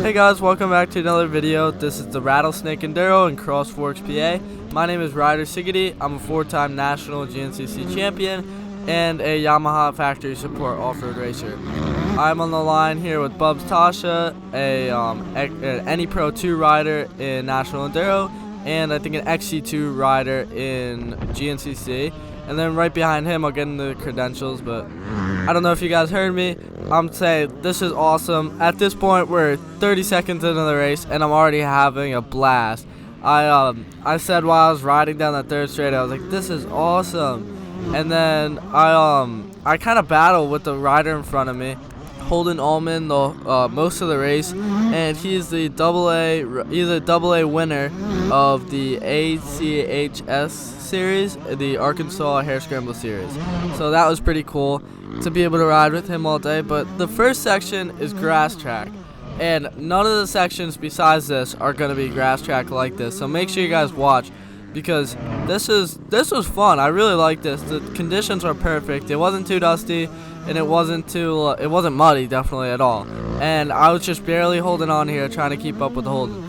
Hey guys, welcome back to another video. This is the Rattlesnake Enduro in Cross Worx, PA. My name is Ryder Sigety. I'm a 4-time national GNCC champion and a Yamaha factory support off-road racer. I'm on the line here with Bubs Tasha, an Any Pro 2 rider in National Enduro, and I think an XC2 rider in GNCC. And then right behind him, I'll get into the credentials, but I don't know if you guys heard me. I'm saying this is awesome. At this point, we're 30 seconds into the race, and I'm already having a blast. I said while I was riding down that third straight, I was like, this is awesome. And then I kind of battled with the rider in front of me, Holden Allman, most of the race, and he's the double A winner of the ACHS series, the Arkansas Hare Scramble series. So that was pretty cool to be able to ride with him all day. But the first section is grass track, and none of the sections besides this are going to be grass track like this. So make sure you guys watch, because this was fun. I really liked this. The conditions were perfect. It wasn't too dusty, and it wasn't muddy, definitely, at all. And I was just barely holding on here, trying to keep up with Holden.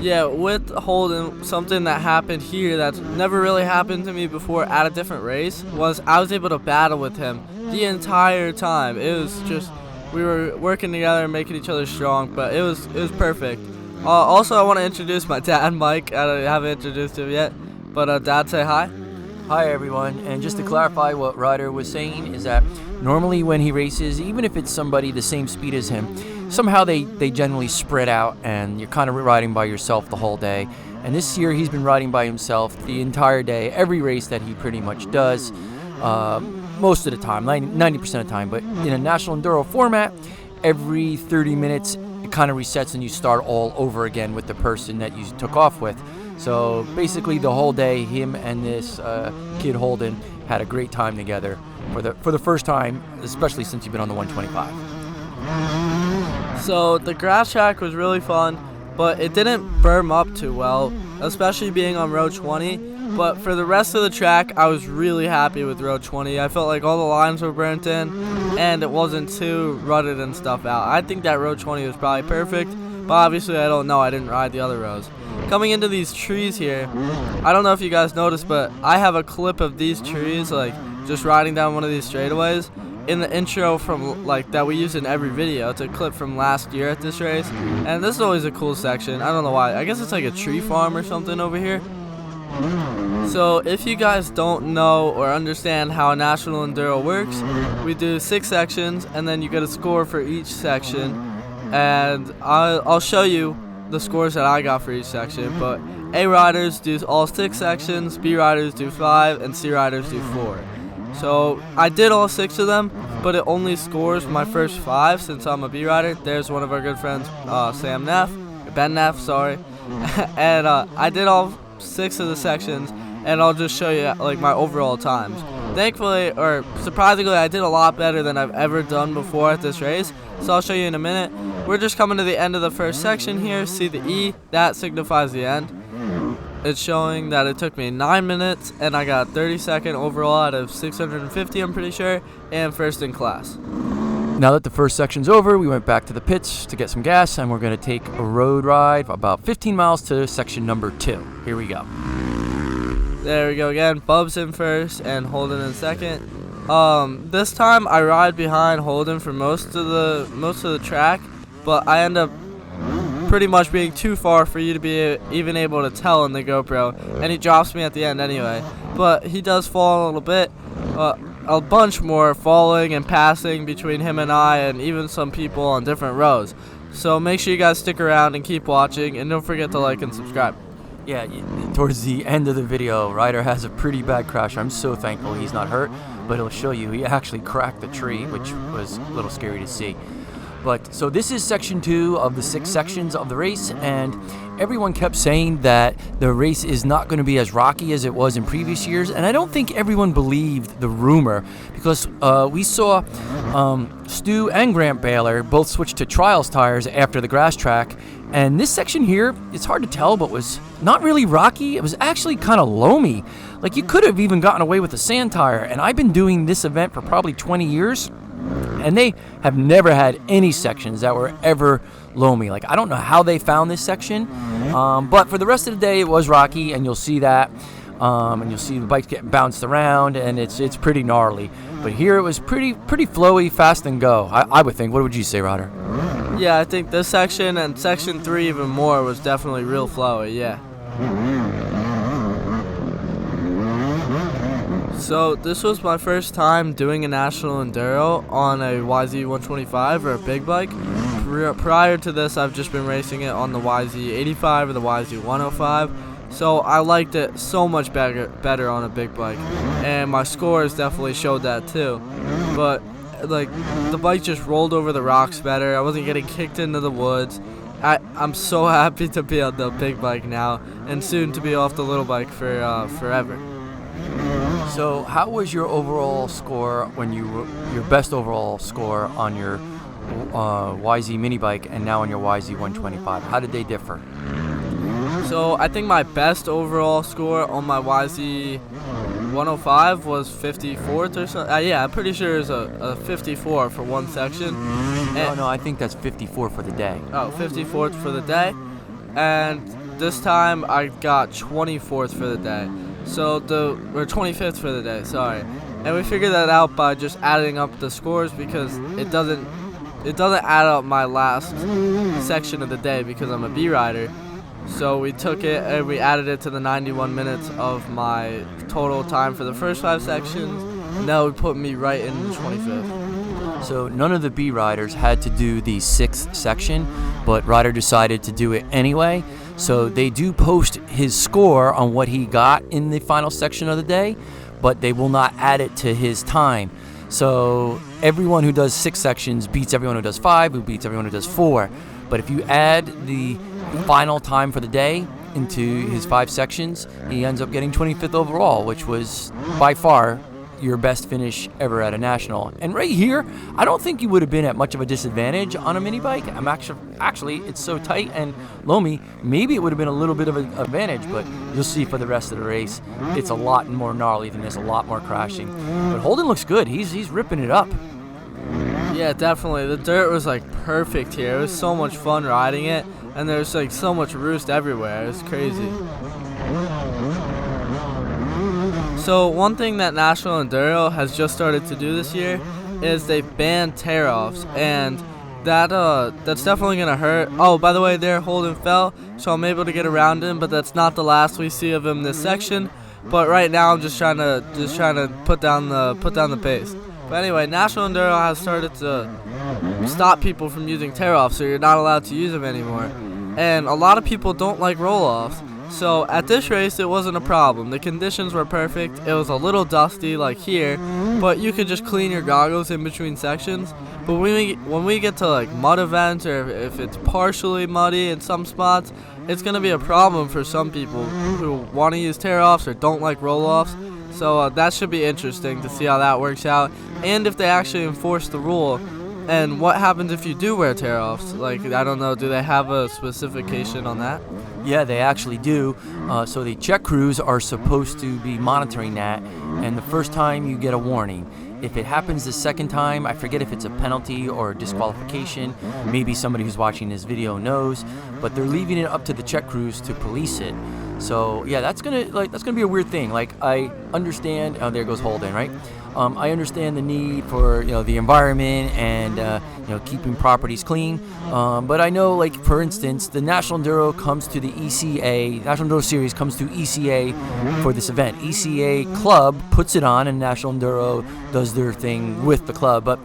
Yeah, with Holden, something that happened here that's never really happened to me before at a different race was I was able to battle with him the entire time. It was just, we were working together and making each other strong, but it was perfect. Also, I want to introduce my dad, Mike. I haven't introduced him yet, but Dad, say hi. Hi everyone, and just to clarify what Ryder was saying is that normally when he races, even if it's somebody the same speed as him, somehow they generally spread out and you're kind of riding by yourself the whole day. And this year he's been riding by himself the entire day, every race that he pretty much does, most of the time, 90% of the time. But in a National Enduro format, every 30 minutes it kind of resets and you start all over again with the person that you took off with. So basically the whole day, him and this kid Holden had a great time together for the first time, especially since you've been on the 125. So the grass track was really fun, but it didn't berm up too well, especially being on row 20. But for the rest of the track, I was really happy with row 20. I felt like all the lines were burnt in, and it wasn't too rutted and stuff out. I think that row 20 was probably perfect, but obviously I don't know. I didn't ride the other rows. Coming into these trees here, I don't know if you guys noticed, but I have a clip of these trees, like just riding down one of these straightaways in the intro from that we use in every video. It's a clip from last year at this race, and this is always a cool section. I don't know why. I guess it's like a tree farm or something over here. So if you guys don't know or understand how a National Enduro works, we do 6 sections, and then you get a score for each section, and I'll show you the scores that I got for each section. But A riders do all 6 sections, B riders do 5, and C riders do 4. So I did all 6 of them, but it only scores my first 5 since I'm a B rider. There's one of our good friends, Ben Neff, sorry. And I did all 6 of the sections, and I'll just show you like my overall times. Thankfully, or surprisingly, I did a lot better than I've ever done before at this race, so I'll show you in a minute. We're just coming to the end of the first section here. See the E? That signifies the end. It's showing that it took me 9 minutes, and I got 32nd overall out of 650, I'm pretty sure, and first in class. Now that the first section's over, we went back to the pits to get some gas, and we're going to take a road ride about 15 miles to section number 2. Here we go. There we go again. Bubs in first and Holden in second. This time I ride behind Holden for most of the track, but I end up pretty much being too far for you to be even able to tell in the GoPro, and he drops me at the end anyway. But he does fall a little bit, a bunch more falling and passing between him and I, and even some people on different rows. So make sure you guys stick around and keep watching, and don't forget to like and subscribe. Yeah, towards the end of the video, Ryder has a pretty bad crash. I'm so thankful he's not hurt, but he'll show you he actually cracked the tree, which was a little scary to see. But so this is section 2 of the 6 sections of the race, and everyone kept saying that the race is not going to be as rocky as it was in previous years, and I don't think everyone believed the rumor, because we saw Stu and Grant Baylor both switch to trials tires after the grass track, and this section here, it's hard to tell, but was not really rocky. It was actually kind of loamy. Like, you could have even gotten away with a sand tire, and I've been doing this event for probably 20 years, and they have never had any sections that were ever loamy. Like, I don't know how they found this section, but for the rest of the day, it was rocky, and you'll see that. And you'll see the bikes get bounced around, and it's pretty gnarly. But here it was pretty flowy, fast and go. I would think. What would you say, Ryder? Yeah, I think this section and section 3 even more was definitely real flowy. Yeah. So this was my first time doing a national enduro on a YZ125 or a big bike. Prior to this, I've just been racing it on the YZ85 or the YZ105. So I liked it so much better on a big bike, and my scores definitely showed that too. But like, the bike just rolled over the rocks better. I wasn't getting kicked into the woods. I'm so happy to be on the big bike now, and soon to be off the little bike for forever. So how was your overall score when your best overall score on your YZ mini bike and now on your YZ125? How did they differ? So I think my best overall score on my YZ105 was 54th or something. Yeah, I'm pretty sure it was a 54 for one section. No, I think that's 54 for the day. Oh, 54th for the day. And this time I got 24th for the day. So or 25th for the day, sorry. And we figured that out by just adding up the scores, because it doesn't add up my last section of the day because I'm a B rider. So we took it and we added it to the 91 minutes of my total time for the first 5 sections, and that would put me right in the 25th. So none of the B riders had to do the 6th section, but Ryder decided to do it anyway. So they do post his score on what he got in the final section of the day, but they will not add it to his time. So everyone who does 6 sections beats everyone who does 5, who beats everyone who does 4. But if you add the final time for the day into his 5 sections, he ends up getting 25th overall, which was by far your best finish ever at a national. And right here, I don't think you would have been at much of a disadvantage on a mini bike. I'm actually it's so tight and loamy, maybe it would have been a little bit of an advantage, but you'll see for the rest of the race, it's a lot more gnarly than this, a lot more crashing. But Holden looks good. He's ripping it up. Yeah, definitely. The dirt was like perfect here. It was so much fun riding it, and there's like so much roost everywhere. It was crazy. So one thing that National Enduro has just started to do this year is they've banned tear-offs, and that's definitely gonna hurt. Oh, by the way, there Holden fell, so I'm able to get around him, but that's not the last we see of him this section. But right now I'm just trying to put down the pace. But anyway, National Enduro has started to stop people from using tear-offs, so you're not allowed to use them anymore. And a lot of people don't like roll-offs. So at this race, it wasn't a problem. The conditions were perfect. It was a little dusty like here, but you could just clean your goggles in between sections. But when we get to like mud events, or if it's partially muddy in some spots, it's going to be a problem for some people who want to use tear-offs or don't like roll-offs. So that should be interesting to see how that works out, and if they actually enforce the rule. And what happens if you do wear tear-offs? Like, I don't know, do they have a specification on that? Yeah, they actually do. So the check crews are supposed to be monitoring that, and the first time you get a warning. If it happens the second time, I forget if it's a penalty or a disqualification. Maybe somebody who's watching this video knows, but they're leaving it up to the check crews to police it. So yeah, that's gonna be a weird thing. Like, I understand. Oh, there goes Holden, right? I understand the need for the environment and keeping properties clean. But I know, like, for instance, the National Enduro comes to the ECA. National Enduro Series comes to ECA for this event. ECA Club puts it on, and National Enduro does their thing with the club. But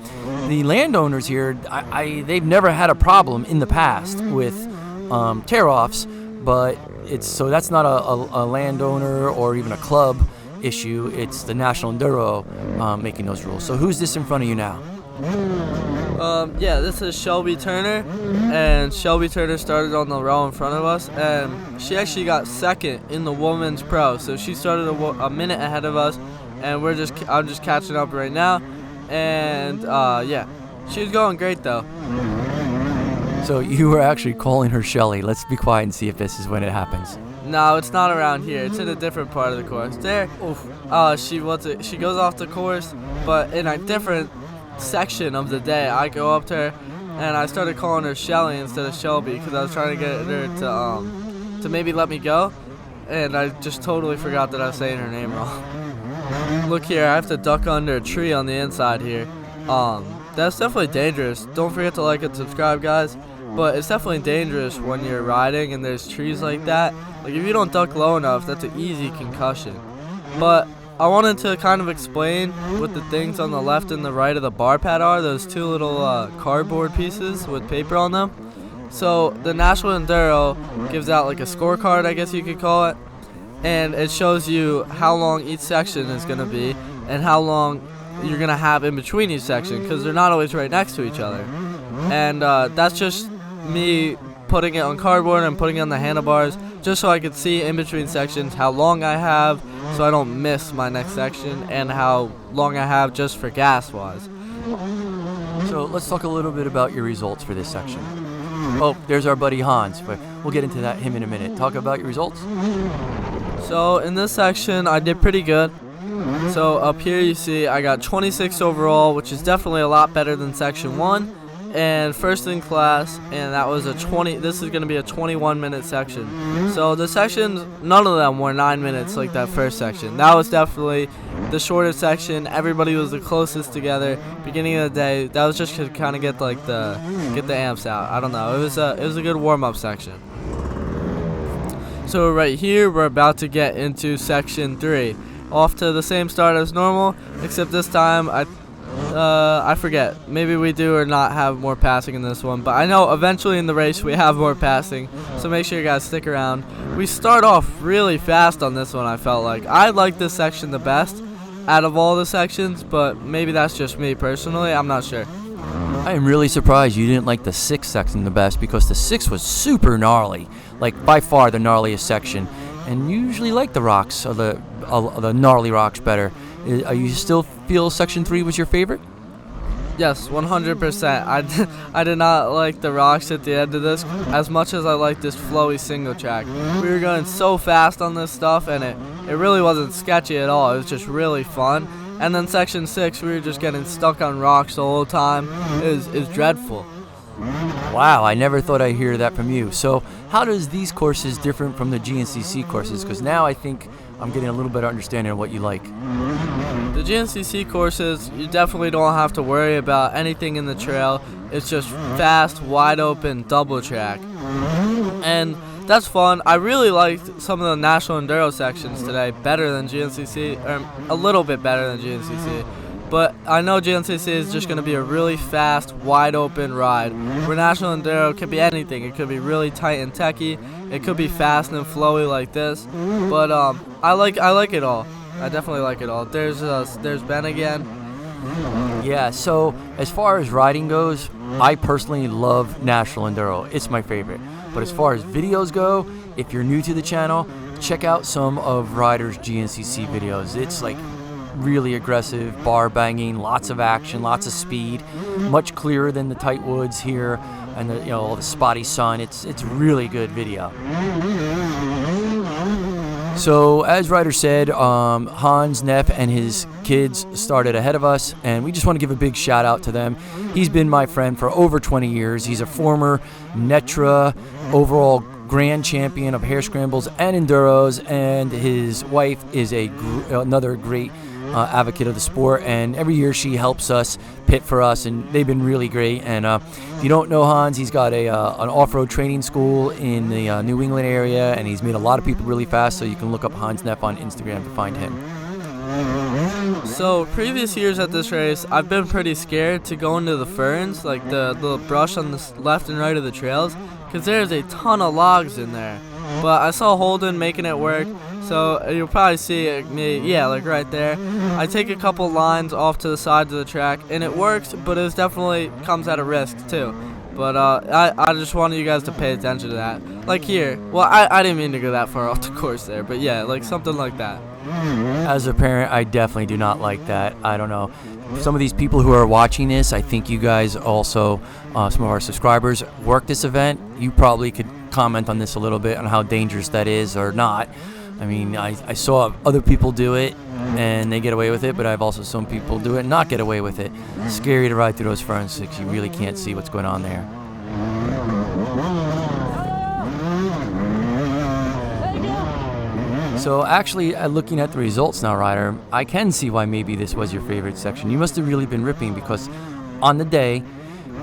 the landowners here, they've never had a problem in the past with tear-offs. But that's not a landowner or even a club issue. It's the National Enduro making those rules. So who's this in front of you now? Yeah, this is Shelby Turner, and Shelby Turner started on the row in front of us, and she actually got second in the women's pro. So she started a minute ahead of us, and I'm just catching up right now. And yeah, she was going great though. So you were actually calling her Shelly. Let's be quiet and see if this is when it happens. No, it's not around here. It's in a different part of the course. There, she goes off the course, but in a different section of the day, I go up to her and I started calling her Shelly instead of Shelby because I was trying to get her to maybe let me go, and I just totally forgot that I was saying her name wrong. Look here, I have to duck under a tree on the inside here. That's definitely dangerous. Don't forget to like and subscribe, guys. But it's definitely dangerous when you're riding and there's trees like that. Like, if you don't duck low enough, that's an easy concussion. But I wanted to kind of explain what the things on the left and the right of the bar pad are. Those two little cardboard pieces with paper on them. So the National Enduro gives out like a scorecard, I guess you could call it. And it shows you how long each section is going to be and how long you're going to have in between each section, because they're not always right next to each other. And that's just me putting it on cardboard and putting it on the handlebars just so I could see in between sections how long I have so I don't miss my next section, and how long I have just for gas wise. So let's talk a little bit about your results for this section. Oh, there's our buddy Hans, but we'll get into him in a minute. Talk about your results. So in this section I did pretty good. So up here you see I got 26 overall, which is definitely a lot better than section 1. And first in class, and that was this is going to be a 21-minute section. So the sections, none of them were 9 minutes like that first section. That was definitely the shortest section. Everybody was the closest together. Beginning of the day, that was just to kind of get the amps out. I don't know. It was a good warm-up section. So right here we're about to get into section 3. Off to the same start as normal, except this time I forget. Maybe we do or not have more passing in this one, but I know eventually in the race we have more passing, so make sure you guys stick around. We start off really fast on this one. I felt like I like this section the best out of all the sections, but maybe that's just me personally. I'm not sure. I am really surprised you didn't like the 6th section the best, because the 6th was super gnarly, like by far the gnarliest section. And you usually like the rocks, or the gnarly rocks better. Are you still feel section 3 was your favorite? Yes, 100%. I did not like the rocks at the end of this as much as I liked this flowy single track. We were going so fast on this stuff, and it really wasn't sketchy at all. It was just really fun. And then section 6, we were just getting stuck on rocks the whole time. It was dreadful. Wow, I never thought I'd hear that from you. So how does these courses different from the GNCC courses? Because now I think I'm getting a little better understanding of what you like. The GNCC courses, you definitely don't have to worry about anything in the trail. It's just fast, wide open, double track. And that's fun. I really liked some of the National Enduro sections today better than GNCC, or a little bit better than GNCC. But I know GNCC is just going to be a really fast, wide open ride. Where National Enduro could be anything. It could be really tight and techy. It could be fast and flowy like this. But I like it all. I definitely like it all. There's Ben again. Yeah, so as far as riding goes, I personally love National Enduro. It's my favorite. But as far as videos go, if you're new to the channel, check out some of Ryder's GNCC videos. It's like really aggressive, bar banging, lots of action, lots of speed, much clearer than the tight woods here, and all the spotty sun. It's really good video. So as Ryder said, Hans Neff and his kids started ahead of us, and we just want to give a big shout out to them. He's been my friend for over 20 years. He's a former Netra overall grand champion of hare scrambles and enduros, and his wife is another great advocate of the sport, and every year she helps us pit for us, and they've been really great. And if you don't know Hans, he's got an off-road training school in the New England area, and he's made a lot of people really fast, so you can look up Hans Neff on Instagram to find him. So previous years at this race, I've been pretty scared to go into the ferns, like the brush on the left and right of the trails, because there's a ton of logs in there. But I saw Holden making it work, so you'll probably see me, yeah, like right there. I take a couple lines off to the sides of the track, and it works, but it definitely comes at a risk too. But I just wanted you guys to pay attention to that. Like here, well, I didn't mean to go that far off the course there, but yeah, like something like that. As a parent, I definitely do not like that. I don't know. Some of these people who are watching this, I think you guys also, some of our subscribers, work this event. You probably could comment on this a little bit on how dangerous that is or not. I mean, I saw other people do it and they get away with it, but I've also seen people do it and not get away with it. It's scary to ride through those front six. You really can't see what's going on there. So actually, looking at the results now, Ryder, I can see why maybe this was your favorite section. You must have really been ripping, because on the day,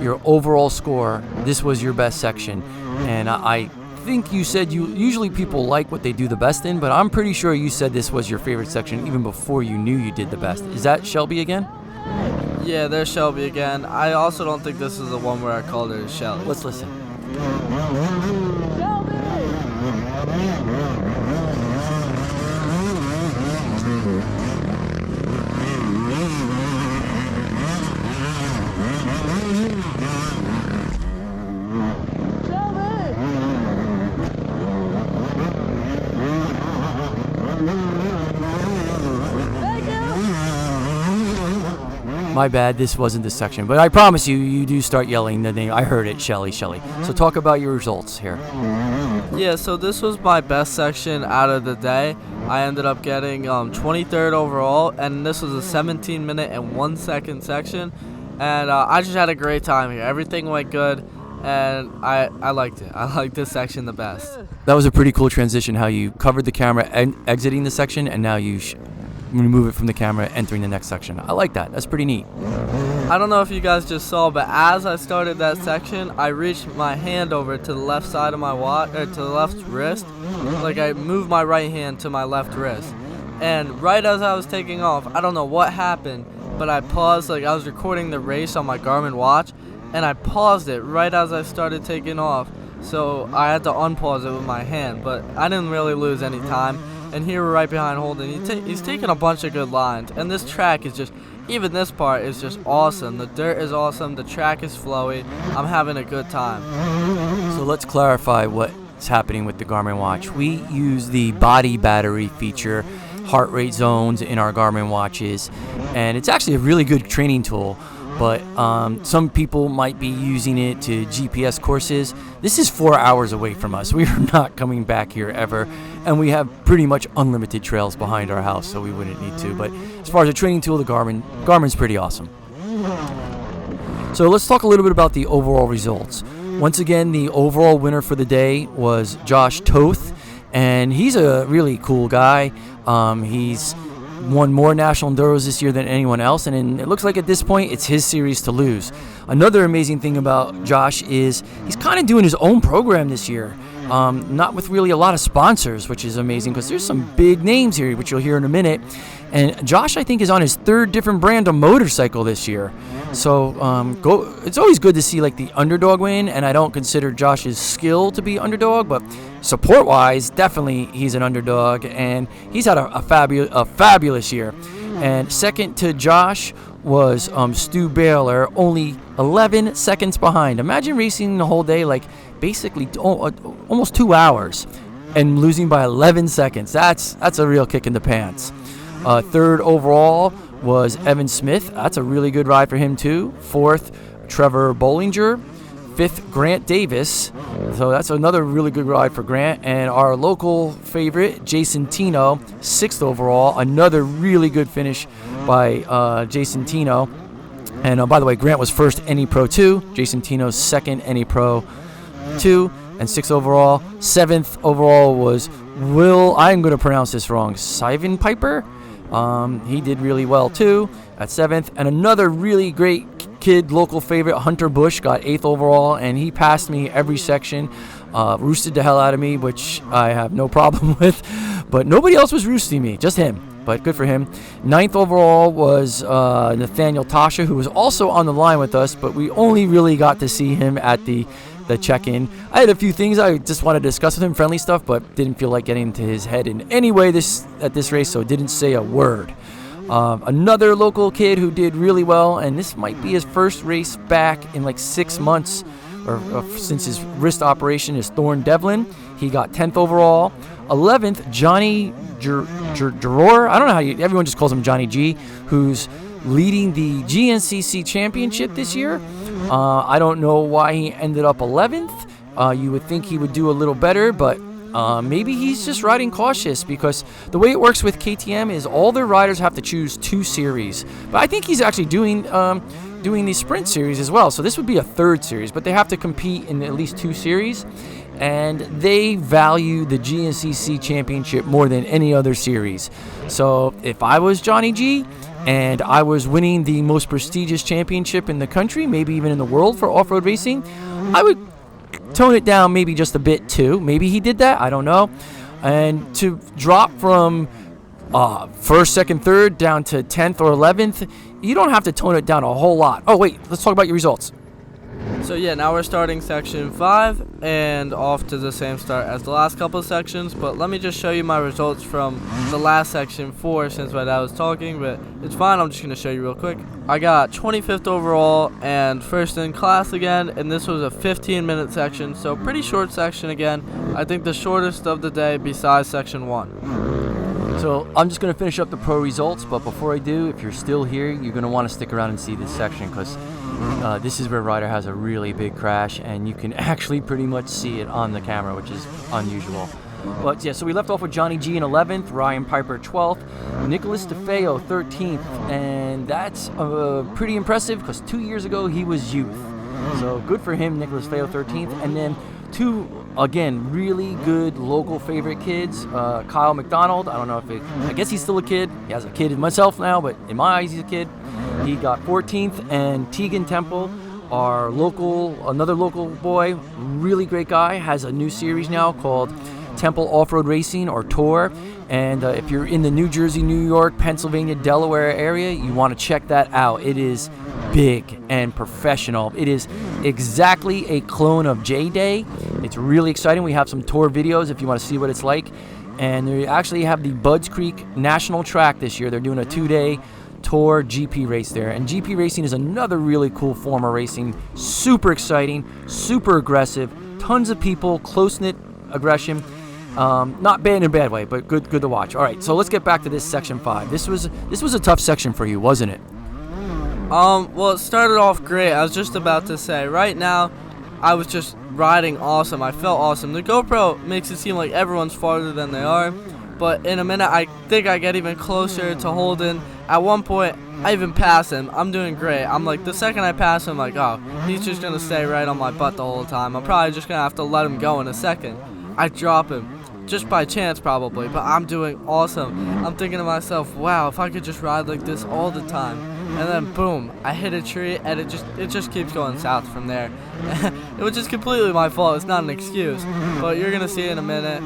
your overall score, this was your best section. And I think you said usually people like what they do the best in, but I'm pretty sure you said this was your favorite section even before you knew you did the best. Is that Shelby again? Yeah, there's Shelby again. I also don't think this is the one where I called her Shelly. Let's listen. My bad, this wasn't the section, but I promise you do start yelling the name. I heard it, Shelly. So talk about your results here. Yeah, so this was my best section out of the day. I ended up getting 23rd overall, and this was a 17-minute and 1 second section. And I just had a great time here. Everything went good, and I liked it. I liked this section the best. That was a pretty cool transition, how you covered the camera exiting the section, and now you remove it from the camera entering the next section. I like that. That's pretty neat. I don't know if you guys just saw, but as I started that section, I reached my hand over to the left side of my watch, or to the left wrist. Like, I moved my right hand to my left wrist. And right as I was taking off, I don't know what happened, but I paused. Like, I was recording the race on my Garmin watch, and I paused it right as I started taking off. So I had to unpause it with my hand, but I didn't really lose any time. And here we're right behind Holden. He's taking a bunch of good lines, and this track is just, even this part is just awesome. The dirt is awesome, the track is flowy. I'm having a good time. So let's clarify what's happening with the Garmin watch. We use the body battery feature, heart rate zones in our Garmin watches, and it's actually a really good training tool. But some people might be using it to GPS courses. This is 4 hours away from us. We are not coming back here ever, and we have pretty much unlimited trails behind our house, so we wouldn't need to. But as far as a training tool, the Garmin's pretty awesome. So let's talk a little bit about the overall results. Once again, the overall winner for the day was Josh Toth, and he's a really cool guy. He's won more national enduros this year than anyone else, and it looks like at this point it's his series to lose. Another amazing thing about Josh is he's kind of doing his own program this year, not with really a lot of sponsors, which is amazing because there's some big names here, which you'll hear in a minute. And Josh, I think, is on his third different brand of motorcycle this year. So it's always good to see like the underdog win, and I don't consider Josh's skill to be underdog, but support-wise, definitely he's an underdog, and he's had a fabulous year. And second to Josh was Stu Baylor, only 11 seconds behind. Imagine racing the whole day, like basically almost 2 hours, and losing by 11 seconds. That's a real kick in the pants. Third overall was Evan Smith. That's a really good ride for him too. Fourth, Trevor Bollinger. Fifth, Grant Davis. So that's another really good ride for Grant. And our local favorite, Jason Tino, sixth overall. Another really good finish by Jason Tino. And by the way, Grant was first NE Pro 2. Jason Tino's second NE Pro 2. And sixth overall. Seventh overall was I'm going to pronounce this wrong, Sivan Piper. He did really well too at seventh. And another really great kid, local favorite, Hunter Bush, got eighth overall, and he passed me every section, roosted the hell out of me, which I have no problem with, but nobody else was roosting me, just him, but good for him. Ninth overall was Nathaniel Tasha, who was also on the line with us, but we only really got to see him at the check-in. I had a few things I just wanted to discuss with him, friendly stuff, but didn't feel like getting into his head in any way at this race, so didn't say a word. Another local kid who did really well, and this might be his first race back in like 6 months or since his wrist operation, is Thorne Devlin. He got 10th overall. 11th, Johnny Geror. I don't know how everyone just calls him Johnny G, who's leading the GNCC championship this year. I don't know why he ended up 11th. You would think he would do a little better, but Maybe he's just riding cautious, because the way it works with KTM is all their riders have to choose 2 series. But I think he's actually doing the sprint series as well. So this would be a 3rd series, but they have to compete in at least 2 series. And they value the GNCC championship more than any other series. So if I was Johnny G and I was winning the most prestigious championship in the country, maybe even in the world for off-road racing, I would tone it down maybe just a bit too. Maybe he did that, I don't know. And to drop from 1st, 2nd, 3rd down to 10th or 11th, you don't have to tone it down a whole lot. Oh wait, let's talk about your results. So yeah, now we're starting section 5 and off to the same start as the last couple of sections, but let me just show you my results from the last section 4 since my dad was talking, but it's fine, I'm just going to show you real quick. I got 25th overall and 1st in class again, and this was a 15-minute section, so pretty short section again. I think the shortest of the day besides section 1. So I'm just going to finish up the pro results, but before I do, if you're still here, you're going to want to stick around and see this section, because this is where Ryder has a really big crash, and you can actually pretty much see it on the camera, which is unusual. But yeah, so we left off with Johnny G in 11th, Ryan Piper 12th, Nicholas DeFeo 13th, and that's pretty impressive because 2 years ago he was youth. So good for him, Nicholas DeFeo 13th, and then 2, again, really good local favorite kids. Kyle McDonald, I don't know I guess he's still a kid. He has a kid himself now, but in my eyes he's a kid. He got 14th, and Tegan Temple, another local boy, really great guy, has a new series now called Temple Off-Road Racing, or Tour. And if you're in the New Jersey, New York, Pennsylvania, Delaware area, you want to check that out. It is big and professional. It is exactly a clone of J-Day. It's really exciting. We have some tour videos if you want to see what it's like. And they actually have the Budds Creek National Track this year. They're doing a 2-day tour GP race there. And GP racing is another really cool form of racing. Super exciting, super aggressive, tons of people, close-knit aggression. Not bad in a bad way, but good to watch. All right, so let's get back to this section 5. This was a tough section for you, wasn't it? Well, it started off great. I was just about to say, right now, I was just riding awesome. I felt awesome. The GoPro makes it seem like everyone's farther than they are, but in a minute, I think I get even closer to Holden. At one point, I even pass him. I'm doing great. I'm like, the second I pass him, like, oh, he's just going to stay right on my butt the whole time. I'm probably just going to have to let him go in a second. I drop him. Just by chance probably, but I'm doing awesome. I'm thinking to myself, wow, if I could just ride like this all the time. And then boom, I hit a tree, and it just keeps going south from there. It was just completely my fault. It's not an excuse, but you're gonna see in a minute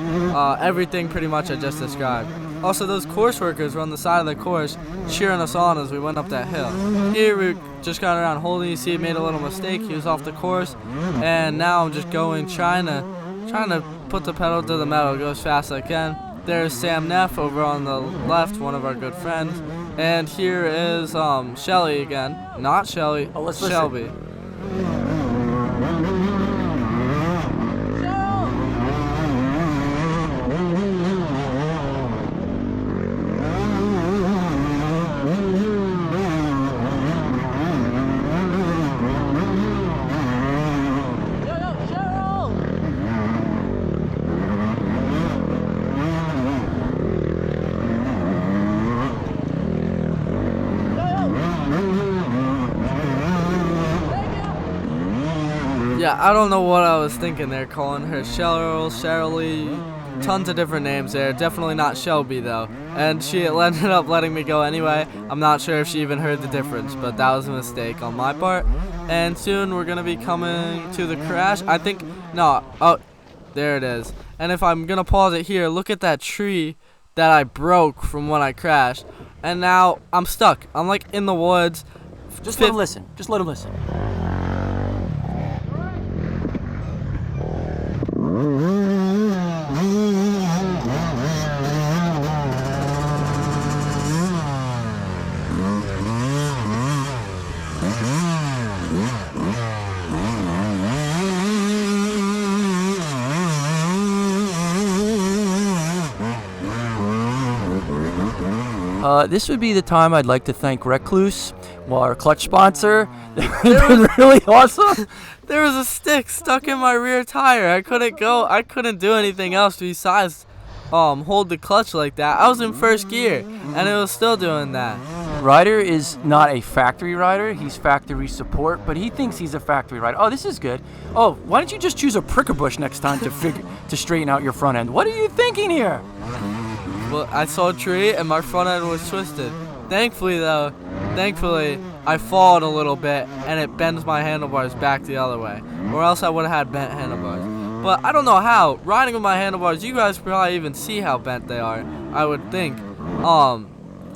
everything pretty much I just described. Also, those course workers were on the side of the course cheering us on as we went up that hill. Here we just got around Holden. You see, he made a little mistake. He was off the course, and now I'm just trying to put the pedal to the metal, go as fast as I can. There's Sam Neff over on the left, one of our good friends. And here is Shelly again. Not Shelly, Shelby. Yeah, I don't know what I was thinking there, calling her Cheryl, Cherylee, tons of different names there. Definitely not Shelby, though. And she ended up letting me go anyway. I'm not sure if she even heard the difference, but that was a mistake on my part. And soon we're going to be coming to the crash. I think, no, oh, there it is. And if I'm going to pause it here, look at that tree that I broke from when I crashed. And now I'm stuck. I'm like in the woods. Just let him listen. Just let him listen. This would be the time I'd like to thank Recluse, our clutch sponsor. They've been really awesome. There was a stick stuck in my rear tire. I couldn't do anything else besides hold the clutch like that. I was in first gear, and it was still doing that. Ryder is not a factory rider. He's factory support, but he thinks he's a factory rider. Oh, this is good. Oh, why don't you just choose a pricker bush next time to straighten out your front end? What are you thinking here? Well, I saw a tree, and my front end was twisted. Thankfully, I falled a little bit, and it bends my handlebars back the other way, or else I would have had bent handlebars. But I don't know how. Riding with my handlebars, you guys probably even see how bent they are, I would think.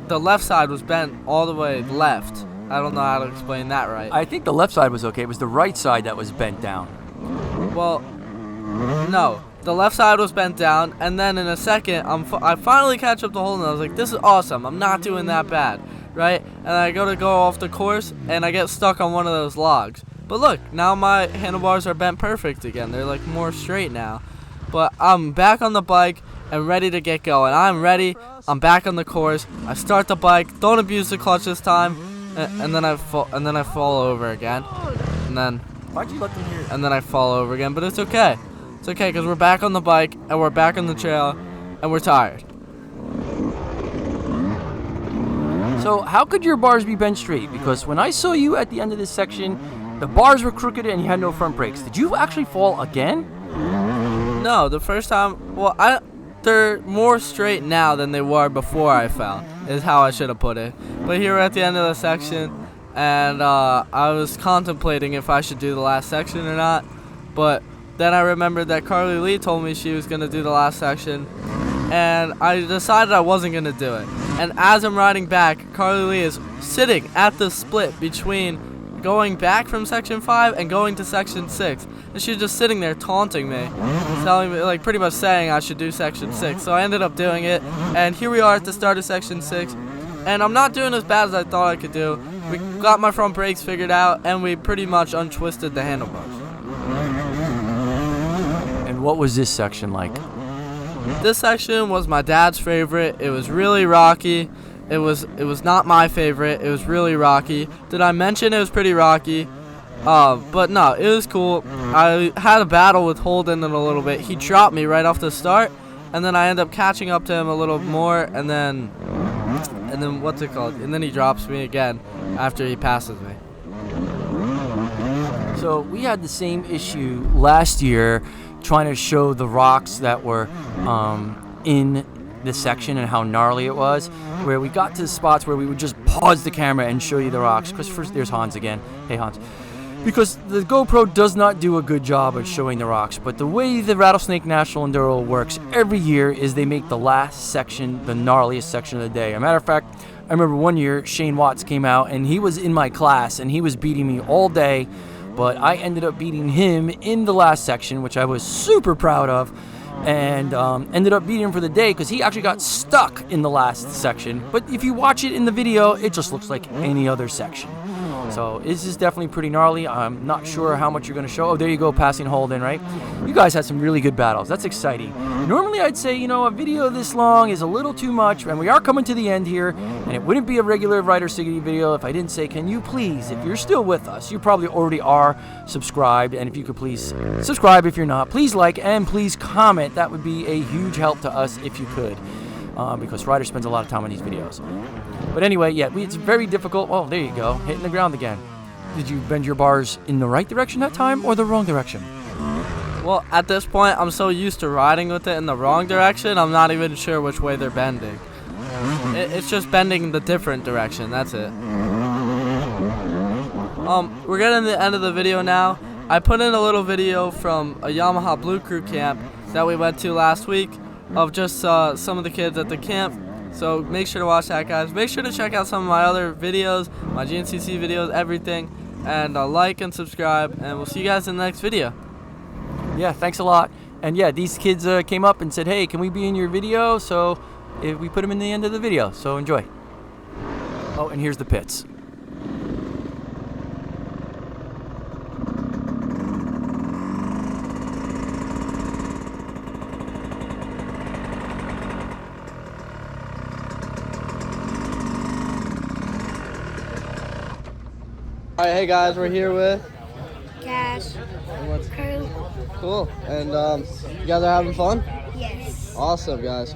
The left side was bent all the way left. I don't know how to explain that right. I think the left side was okay. It was the right side that was bent down. Well, no. The left side was bent down, and then in a second, I finally catch up the hole, and I was like, this is awesome. I'm not doing that bad, right? And I go off the course, and I get stuck on one of those logs. But look, now my handlebars are bent perfect again. They're like more straight now. But I'm back on the bike and ready to get going. I'm ready. I'm back on the course. I start the bike. Don't abuse the clutch this time. And then I fall over again. And then Why'd you let them hear? And then I fall over again. But it's okay. It's okay because we're back on the bike and we're back on the trail and we're tired. So how could your bars be bent straight? Because when I saw you at the end of this section, the bars were crooked and you had no front brakes. Did you actually fall again? No, the first time. Well, they're more straight now than they were before I fell, is how I should have put it. But here we're at the end of the section, and I was contemplating if I should do the last section or not. But then I remembered that Carly Lee told me she was going to do the last section, and I decided I wasn't going to do it. And as I'm riding back, Carly Lee is sitting at the split between going back from section 5 and going to section 6. And she's just sitting there taunting me, telling me, like, pretty much saying I should do section 6. So I ended up doing it, and here we are at the start of section 6. And I'm not doing as bad as I thought I could do. We got my front brakes figured out, and we pretty much untwisted the handlebars. And what was this section like? This section was my dad's favorite. It was really rocky. It was not my favorite. It was really rocky. Did I mention it was pretty rocky? But no, it was cool. I had a battle with Holden in a little bit. He dropped me right off the start, and then I end up catching up to him a little more, and then what's it called? And then he drops me again after he passes me. So we had the same issue last year trying to show the rocks that were in this section and how gnarly it was, where we got to spots where we would just pause the camera and show you the rocks. Because first, there's Hans again. Hey, Hans. Because the GoPro does not do a good job of showing the rocks, but the way the Rattlesnake National Enduro works every year is they make the last section the gnarliest section of the day. As a matter of fact, I remember one year Shane Watts came out and he was in my class and he was beating me all day, but I ended up beating him in the last section, which I was super proud of, and ended up beating him for the day because he actually got stuck in the last section. But if you watch it in the video, it just looks like any other section. So this is definitely pretty gnarly. I'm not sure how much you're going to show. Oh, there you go, passing Holden, right? You guys had some really good battles. That's exciting. Normally I'd say, you know, a video this long is a little too much, and we are coming to the end here, and it wouldn't be a regular Ryder Sigety video if I didn't say, can you please, if you're still with us, you probably already are subscribed, and if you could please subscribe if you're not, please like and please comment. That would be a huge help to us if you could, because Ryder spends a lot of time on these videos. But anyway, yeah, it's very difficult. Oh, there you go, hitting the ground again. Did you bend your bars in the right direction that time or the wrong direction? Well, at this point, I'm so used to riding with it in the wrong direction, I'm not even sure which way they're bending. It's just bending the different direction, that's it. We're getting to the end of the video now. I put in a little video from a Yamaha Blue Crew camp that we went to last week of just some of the kids at the camp. So make sure to watch that, guys. Make sure to check out some of my other videos, my GNCC videos, everything. And like and subscribe, and we'll see you guys in the next video. Yeah, thanks a lot. And yeah, these kids came up and said, hey, can we be in your video? So we put them in the end of the video. So enjoy. Oh, and here's the pits. right, hey guys, we're here with. Cash. And what's Crew. cool? And you guys are having fun? Yes. Awesome, guys.